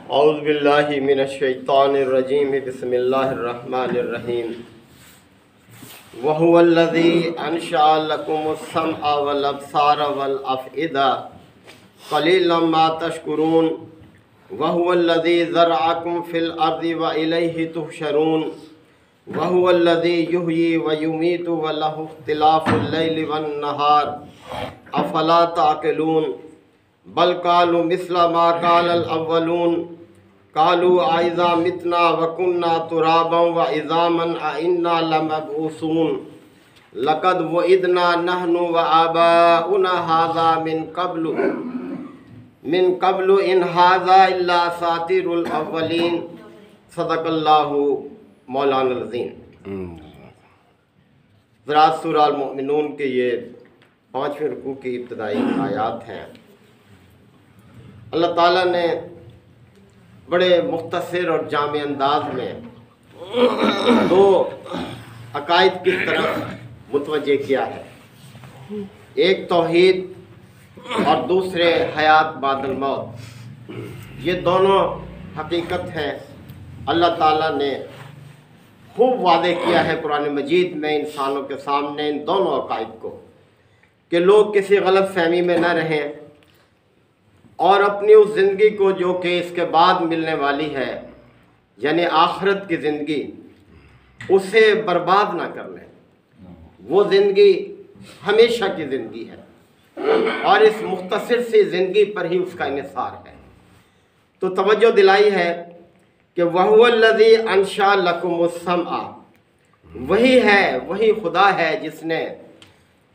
اعوذ باللہ من الشیطان الرجیم بسم اللہ الرحمن الرحیم وَهُوَ الَّذِي أَنشَأَ لَكُمُ السَّمْعَ وَالْأَبْصَارَ وَالْأَفْئِدَةَ قَلِيلًا مَا تَشْكُرُونَ وَهُوَ الَّذِي ذَرَأَكُمْ فِي الْأَرْضِ وَإِلَيْهِ تُحْشَرُونَ وَهُوَ الَّذِي يُحْيِي وَيُمِيتُ وَلَهُ اخْتِلَافُ اللَّيْلِ وَالنَّهَارِ أَفَلَا تَعْقِلُونَ بَلْ قَالُوا مِثْلَ مَا قَالَ الْأَوَّلُونَ قَالُوا أَإِذَا مِتْنَا وَكُنَّا تُرَابًا وَعِظَامًا أَإِنَّا لَمَبْعُوثُونَ لَقَدْ وُعِدْنَا نَحْنُ وَآبَاؤُنَا هَذَا من قبل إِنْ هَذَا إِلَّا أَسَاطِيرُ الْأَوَّلِينَ صدق اللہ مولانا العظیم۔ ذرا سورہ المؤمنون کے یہ 5ویں رکوع کی ابتدائی آیات ہیں۔ اللہ تعالیٰ نے بڑے مختصر اور جامع انداز میں دو عقائد کی طرف متوجہ کیا ہے، ایک توحید اور دوسرے حیات بعد الموت۔ یہ دونوں حقیقت ہیں، اللہ تعالیٰ نے خوب واضح کیا ہے قرآن مجید میں انسانوں کے سامنے ان دونوں عقائد کو، کہ لوگ کسی غلط فہمی میں نہ رہیں اور اپنی اس زندگی کو جو کہ اس کے بعد ملنے والی ہے، یعنی آخرت کی زندگی، اسے برباد نہ کر لیں۔ وہ زندگی ہمیشہ کی زندگی ہے اور اس مختصر سی زندگی پر ہی اس کا انحصار ہے۔ تو توجہ دلائی ہے کہ وَهُوَ الَّذِي أَنشَأَ لَكُمُ السَّمْعَ، وہی خدا ہے جس نے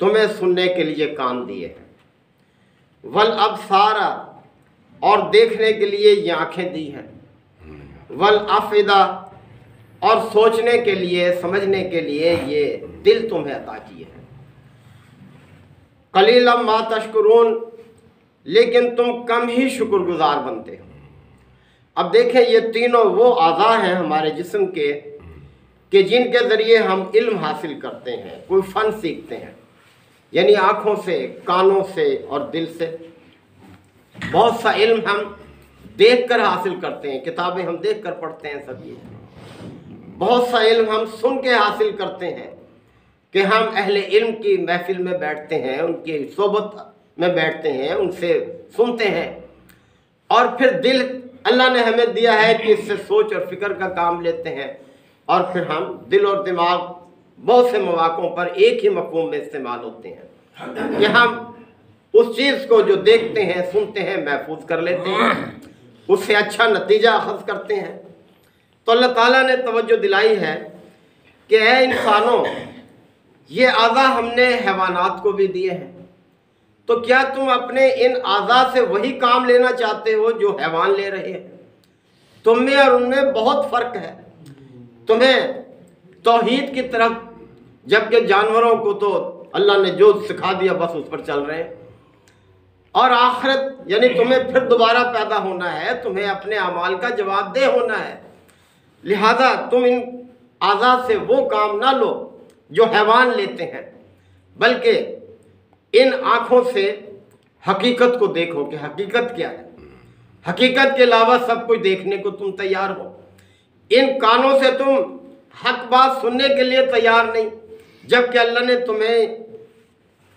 تمہیں سننے کے لیے کان دیے ہیں، وَالْأَبْصَارَ، اور دیکھنے کے لیے یہ آنکھیں دی ہیں، وَالْأَفْئِدَةَ، اور سوچنے کے لیے سمجھنے کے لیے یہ دل تمہیں عطا کیے ہیں۔ قَلِيلًا مَا تَشْكُرُونَ، لیکن تم کم ہی شکر گزار بنتے ہو۔ اب دیکھیں یہ تینوں وہ اعضاء ہیں ہمارے جسم کے کہ جن کے ذریعے ہم علم حاصل کرتے ہیں، کوئی فن سیکھتے ہیں، یعنی آنکھوں سے، کانوں سے اور دل سے۔ بہت سا علم ہم دیکھ کر حاصل کرتے ہیں، کتابیں ہم دیکھ کر پڑھتے ہیں سب یہ۔ بہت سا علم ہم سن کے حاصل کرتے ہیں کہ ہم اہل علم کی محفل میں بیٹھتے ہیں، ان کی صحبت میں بیٹھتے ہیں، ان سے سنتے ہیں، اور پھر دل اللہ نے ہمیں دیا ہے کہ اس سے سوچ اور فکر کا کام لیتے ہیں، اور پھر ہم دل اور دماغ بہت سے مواقعوں پر ایک ہی مفہوم میں استعمال ہوتے ہیں کہ ہم اس چیز کو جو دیکھتے ہیں سنتے ہیں محفوظ کر لیتے ہیں، اس سے اچھا نتیجہ اخذ کرتے ہیں۔ تو اللہ تعالیٰ نے توجہ دلائی ہے کہ اے انسانوں، یہ اعضاء ہم نے حیوانات کو بھی دیے ہیں، تو کیا تم اپنے ان اعضاء سے وہی کام لینا چاہتے ہو جو حیوان لے رہے ہیں؟ تم میں اور ان میں بہت فرق ہے۔ تمہیں توحید کی طرف، جبکہ جانوروں کو تو اللہ نے جو سکھا دیا بس اس پر چل رہے ہیں، اور آخرت یعنی تمہیں پھر دوبارہ پیدا ہونا ہے، تمہیں اپنے اعمال کا جواب دہ ہونا ہے، لہذا تم ان اعضاء سے وہ کام نہ لو جو حیوان لیتے ہیں، بلکہ ان آنکھوں سے حقیقت کو دیکھو کہ حقیقت کیا ہے۔ حقیقت کے علاوہ سب کچھ دیکھنے کو تم تیار ہو۔ ان کانوں سے تم حق بات سننے کے لیے تیار نہیں، جبکہ اللہ نے تمہیں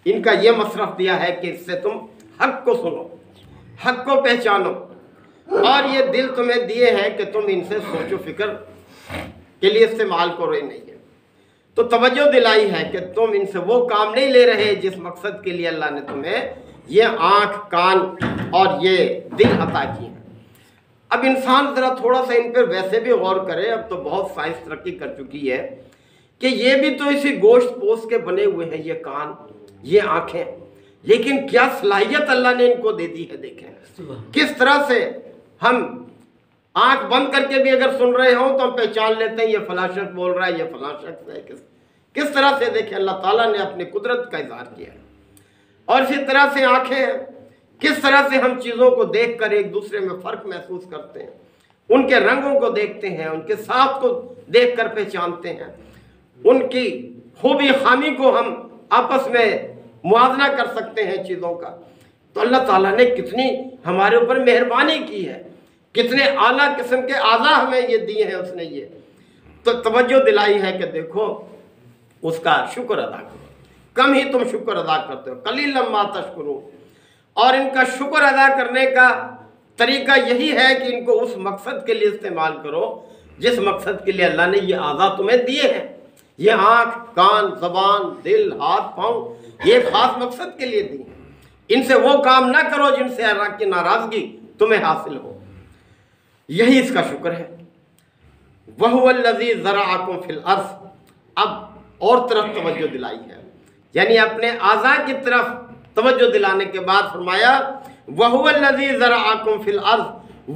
ان کا یہ مصرف دیا ہے کہ اس سے تم حق کو سنو، حق کو پہچانو، اور یہ دل تمہیں دیے ہیں کہ تم ان سے سوچ و فکر کے لیے استعمال کرو ہی نہیں ہے۔ تو توجہ دلائی ہے کہ تم ان سے وہ کام نہیں لے رہے جس مقصد کے لیے اللہ نے تمہیں یہ آنکھ، کان اور یہ دل عطا کیے ہیں۔ اب انسان ذرا تھوڑا سا ان پر ویسے بھی غور کرے، اب تو بہت سائنس ترقی کر چکی ہے کہ یہ بھی تو اسی گوشت پوست کے بنے ہوئے ہیں، یہ کان، یہ آنکھیں، لیکن کیا صلاحیت اللہ نے ان کو دے دی ہے۔ دیکھیں کس طرح سے ہم آنکھ بند کر کے بھی اگر سن رہے ہوں تو ہم پہچان لیتے ہیں یہ فلاں شخص بول رہا ہے، یہ فلاں شخص ہے۔ کس طرح سے دیکھیں اللہ تعالیٰ نے اپنی قدرت کا اظہار کیا ہے۔ اور اسی طرح سے آنکھیں ہیں، کس طرح سے ہم چیزوں کو دیکھ کر ایک دوسرے میں فرق محسوس کرتے ہیں، ان کے رنگوں کو دیکھتے ہیں، ان کے ساتھ کو دیکھ کر پہچانتے ہیں، ان کی خوبی خامی کو ہم آپس میں موازنہ کر سکتے ہیں چیزوں کا۔ تو اللہ تعالیٰ نے کتنی ہمارے اوپر مہربانی کی ہے، کتنے اعلیٰ قسم کے اعضاء ہمیں یہ دیے ہیں اس نے، یہ تو توجہ دلائی ہے کہ دیکھو اس کا شکر ادا کرو، کم ہی تم شکر ادا کرتے ہو، قلیلا ما تشکرون۔ اور ان کا شکر ادا کرنے کا طریقہ یہی ہے کہ ان کو اس مقصد کے لیے استعمال کرو جس مقصد کے لیے اللہ نے یہ اعضاء تمہیں دیے ہیں، یہ آنکھ، کان، زبان، دل، ہاتھ، پاؤں، یہ خاص مقصد کے لیے دی ہیں۔ ان سے وہ کام نہ کرو جن سے اللہ کی ناراضگی تمہیں حاصل ہو، یہی اس کا شکر ہے۔ وَهُوَ الَّذِي ذَرَعَكُمْ فِي الْأَرْضِ، اب اور طرف توجہ دلائی ہے، یعنی اپنے اعضاء کی طرف توجہ دلانے کے بعد فرمایا وَهُوَ الَّذِي ذَرَعَكُمْ فِي الْأَرْضِ،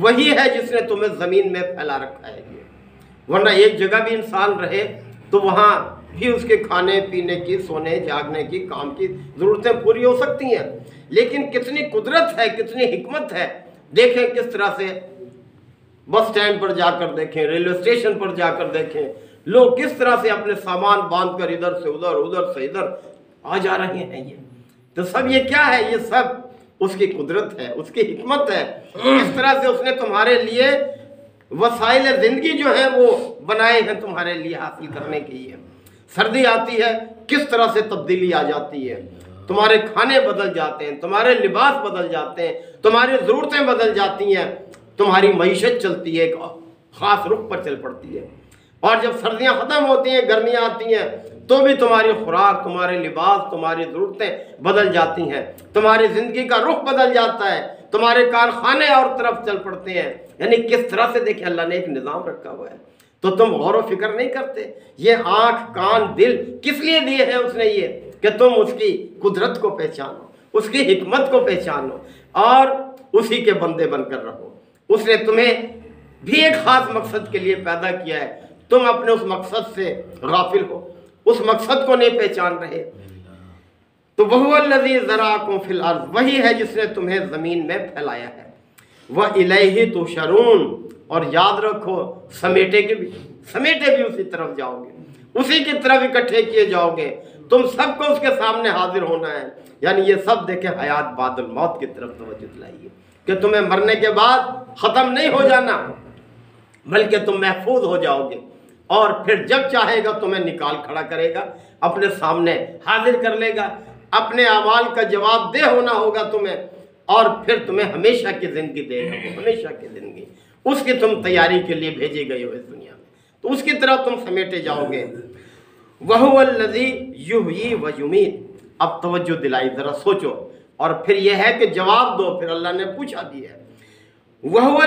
وہی ہے جس نے تمہیں زمین میں پھیلا رکھا ہے۔ ورنہ ایک جگہ بھی انسان رہے تو وہاں بھی اس کے کھانے پینے کی، سونے جاگنے کی، کام کی ضرورتیں پوری ہو سکتی ہیں، لیکن کتنی قدرت ہے، کتنی حکمت ہے۔ دیکھیں کس طرح سے بس سٹینڈ پر جا کر دیکھیں، ریلوے اسٹیشن پر جا کر دیکھیں، لوگ کس طرح سے اپنے سامان باندھ کر ادھر سے ادھر، ادھر سے ادھر آ جا رہے ہیں۔ یہ تو سب یہ کیا ہے؟ یہ سب اس کی قدرت ہے، اس کی حکمت ہے۔ اس طرح سے اس نے تمہارے لیے وسائل زندگی جو ہیں وہ بنائے ہیں تمہارے لیے حاصل کرنے کے لیے۔ سردی آتی ہے کس طرح سے تبدیلی آ جاتی ہے، تمہارے کھانے بدل جاتے ہیں، تمہارے لباس بدل جاتے ہیں، تمہاری ضرورتیں بدل جاتی ہیں، تمہاری معیشت چلتی ہے، ایک خاص رخ پر چل پڑتی ہے۔ اور جب سردیاں ختم ہوتی ہیں، گرمیاں آتی ہیں، تو بھی تمہاری خوراک، تمہارے لباس، تمہاری ضرورتیں بدل جاتی ہیں، تمہاری زندگی کا رخ بدل جاتا ہے، تمہارے کارخانے اور طرف چل پڑتے ہیں۔ یعنی کس طرح سے دیکھیں اللہ نے ایک نظام رکھا ہوا ہے، تو تم غور و فکر نہیں کرتے؟ یہ آنکھ، کان، دل کس لیے دیے ہیں اس نے؟ یہ کہ تم اس کی قدرت کو پہچانو، اس کی حکمت کو پہچانو اور اسی کے بندے بن کر رہو۔ اس نے تمہیں بھی ایک خاص مقصد کے لیے پیدا کیا ہے، تم اپنے اس مقصد سے غافل ہو، اس مقصد کو نہیں پہچان رہے۔ تو وَهُوَ الَّذِي ذَرَعَكُمْ فِي الْأَرْضِ، وہی ہے جس نے تمہیں زمین میں پھیلایا ہے۔ وَإِلَيْهِ تُحْشَرُونَ، اور یاد رکھو سمیٹے بھی اسی طرف جاؤ گے، اسی کی طرف اکٹھے کیے جاؤ گے، تم سب کو اس کے سامنے حاضر ہونا ہے۔ یعنی یہ سب دیکھیں حیات بعد الموت کی طرف توجہ دلائیے کہ تمہیں مرنے کے بعد ختم نہیں ہو جانا، بلکہ تم محفوظ ہو جاؤ گے، اور پھر جب چاہے گا تمہیں نکال کھڑا کرے گا، اپنے سامنے حاضر کر لے گا، اپنے اعمال کا جواب دہ ہونا ہوگا تمہیں، اور پھر تمہیں ہمیشہ کی زندگی دے گا، ہمیشہ کی زندگی اس کی تم تیاری کے لیے بھیجے گئے ہو اس دنیا میں، تو اس کی طرف تم سمیٹے جاؤ گے۔ وَهُوَ الَّذِي يُحْيِي وَيُمِيتُ، اب توجہ دلائی، ذرا سوچو، اور پھر یہ ہے کہ جواب دو، پھر اللہ نے پوچھا بھی ہے۔ وَهُوَ